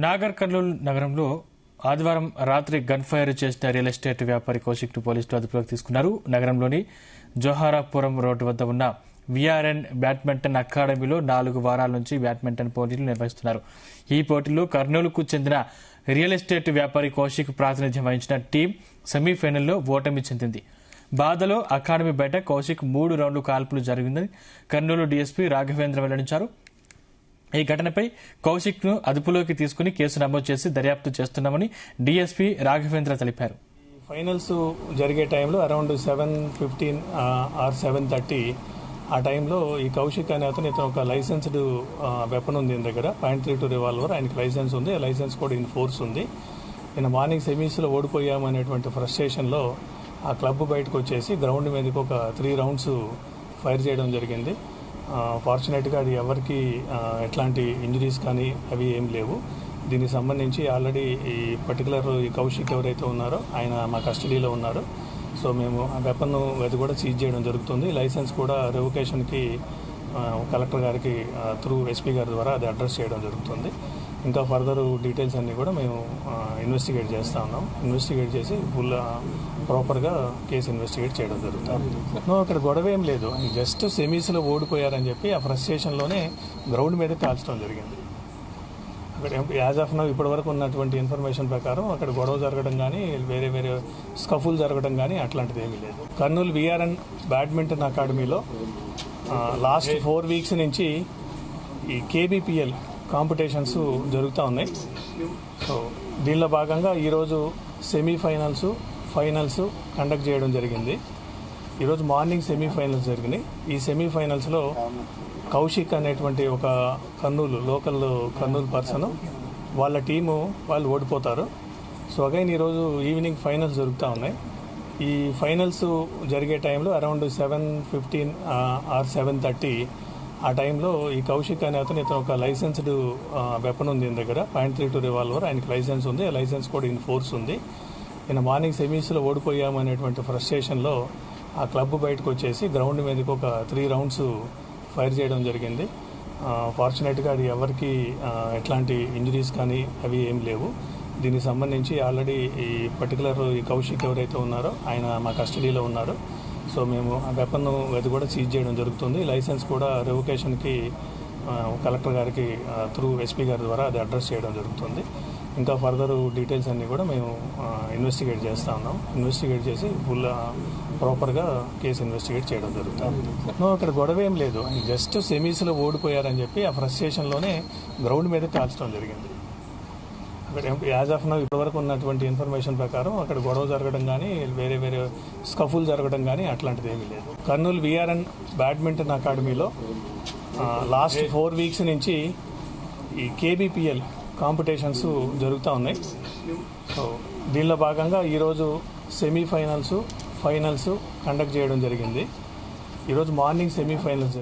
నాగర్ కర్నూల్ నగరంలో ఆదివారం రాత్రి గన్ ఫైర్ చేసిన రియల్ ఎస్టేట్ వ్యాపారి కౌశిక్ ను పోలీసులు అదుపులోకి తీసుకున్నారు. నగరంలోని జోహారాపురం రోడ్డు వద్ద ఉన్న విఆర్ఎన్ బ్యాడ్మింటన్ అకాడమీలో 4 వారాల నుంచి బ్యాడ్మింటన్ పోటీలు నిర్వహిస్తున్నారు. ఈ పోటీల్లో కర్నూలుకు చెందిన రియల్ ఎస్టేట్ వ్యాపారి కౌశిక్ ప్రాతినిధ్యం వహించిన టీం సెమీఫైనల్లో ఓటమి చెందింది. బాధలో అకాడమీ బయట కౌశిక్ 3 రౌండ్లు కాల్పులు జరిగిందని కర్నూలు డీఎస్పీ రాఘవేంద్ర వెల్లడించారు. ఈ ఘటనపై కౌశిక్ ను అదుపులోకి తీసుకుని కేసు నమోదు చేసి దర్యాప్తు చేస్తున్నామని డీఎస్పీ రాఘవేంద్ర తెలిపారు. ఫైనల్స్ జరిగే టైంలో అరౌండ్ 7:15 ఆర్ 7:30 ఆ టైంలో ఈ కౌశిక్ అనే అతను ఒక లైసెన్స్డ్ వెపన్ ఉంది దగ్గర .32 రివాల్వర్. ఆయనకి లైసెన్స్ ఉంది, లైసెన్స్ కూడా ఇన్ ఫోర్స్ ఉంది. నిన్న మార్నింగ్ సెమీస్లో ఓడిపోయామనేటువంటి ఫ్రస్ట్రేషన్లో ఆ క్లబ్ బయటకు వచ్చేసి గ్రౌండ్ మీదకి ఒక 3 రౌండ్స్ ఫైర్ చేయడం జరిగింది. ఫార్చునేట్గా అది ఎవరికి ఎట్లాంటి ఇంజరీస్ కానీ అవి ఏం లేవు. దీనికి సంబంధించి ఆల్రెడీ ఈ పర్టికులర్ ఈ కౌశిక్ ఎవరైతే ఉన్నారో ఆయన మా కస్టడీలో ఉన్నారు. సో మేము ఆ వెపన్ అది కూడా సీజ్ చేయడం జరుగుతుంది. లైసెన్స్ కూడా రివొకేషన్కి కలెక్టర్ గారికి త్రూ ఎస్పీ గారి ద్వారా అది అడ్రస్ చేయడం జరుగుతుంది. ఇంకా ఫర్దర్ డీటెయిల్స్ అన్నీ కూడా మేము ఇన్వెస్టిగేట్ చేస్తూ ఉన్నాం. ఇన్వెస్టిగేట్ చేసి ఫుల్ ప్రాపర్గా కేసు ఇన్వెస్టిగేట్ చేయడం జరుగుతుంది. అక్కడ గొడవ ఏం లేదు, జస్ట్ సెమీస్లో ఓడిపోయారని చెప్పి ఆ ఫ్రస్ట్రేషన్లోనే గ్రౌండ్ మీద కాల్చడం జరిగింది. అక్కడ యాజ్ ఆఫ్ నౌ ఇప్పటి వరకు ఉన్నటువంటి ఇన్ఫర్మేషన్ ప్రకారం అక్కడ గొడవ జరగడం కానీ వేరే స్కఫుల్ జరగడం కానీ అట్లాంటిది ఏమీ లేదు. కర్నూలు విఆర్ఎన్ బ్యాడ్మింటన్ అకాడమీలో లాస్ట్ 4 వీక్స్ నుంచి ఈ కేబీపీఎల్ కాంపిటీషన్స్ జరుగుతూ ఉన్నాయి. సో దీనిలో భాగంగా ఈరోజు సెమీఫైనల్స్ ఫైనల్స్ కండక్ట్ చేయడం జరిగింది. ఈరోజు మార్నింగ్ సెమీఫైనల్స్ జరిగినాయి. ఈ సెమీఫైనల్స్లో కౌశిక్ అనేటువంటి ఒక కర్నూలు పర్సన్ వాళ్ళ టీము వాళ్ళు ఓడిపోతారు. సో అగైన్ ఈరోజు ఈవినింగ్ ఫైనల్స్ జరుగుతూ ఉన్నాయి. ఈ ఫైనల్స్ జరిగే టైంలో అరౌండ్ 7:15 ఆర్ 7:30 ఆ టైంలో ఈ కౌశిక్ అనే అతను ఒక లైసెన్స్డ్ వెపన్ ఉంది దగ్గర .32 రివాల్వర్. ఆయనకి లైసెన్స్ ఉంది, లైసెన్స్ కూడా ఇన్ ఫోర్స్ ఉంది. నిన్న మార్నింగ్ సెమీస్లో ఓడిపోయామనేటువంటి ఫ్రస్ట్రేషన్లో ఆ క్లబ్ బయటకు వచ్చేసి గ్రౌండ్ మీదకి ఒక 3 రౌండ్స్ ఫైర్ చేయడం జరిగింది. ఫార్చునేట్గా అది ఎవరికి ఎట్లాంటి ఇంజరీస్ కానీ అవి ఏం లేవు. దీనికి సంబంధించి ఆల్రెడీ ఈ పర్టికులర్ ఈ కౌశిక్ ఎవరైతే ఉన్నారో ఆయన మా కస్టడీలో ఉన్నారు. సో మేము ఆ వెపన్ అది కూడా సీజ్ చేయడం జరుగుతుంది. లైసెన్స్ కూడా రివొకేషన్కి కలెక్టర్ గారికి త్రూ ఎస్పీ గారి ద్వారా అది అడ్రస్ చేయడం జరుగుతుంది. ఇంకా ఫర్దర్ డీటెయిల్స్ అన్నీ కూడా మేము ఇన్వెస్టిగేట్ చేస్తూ ఉన్నాం. ఇన్వెస్టిగేట్ చేసి ఫుల్ ప్రాపర్గా కేసు ఇన్వెస్టిగేట్ చేయడం జరుగుతుంది. అక్కడ గొడవ ఏం లేదు, జస్ట్ సెమీస్లో ఓడిపోయారని చెప్పి ఆ ఫ్రస్ట్రేషన్లోనే గ్రౌండ్ మీద కాల్చడం జరిగింది. అక్కడ యాజ్ ఆఫ్ నౌ ఇప్పటి వరకు ఉన్నటువంటి ఇన్ఫర్మేషన్ ప్రకారం అక్కడ గొడవ జరగడం కానీ వేరే స్కఫుల్ జరగడం కానీ అట్లాంటిది ఏమీ లేదు. కర్నూలు విఆర్ఎన్ బ్యాడ్మింటన్ అకాడమీలో లాస్ట్ 4 వీక్స్ నుంచి ఈ కేబీపీఎల్ కాంపిటీషన్స్ జరుగుతూ ఉన్నాయి. సో దీనిలో భాగంగా ఈరోజు సెమీఫైనల్స్ ఫైనల్స్ కండక్ట్ చేయడం జరిగింది. ఈరోజు మార్నింగ్ సెమీఫైనల్స్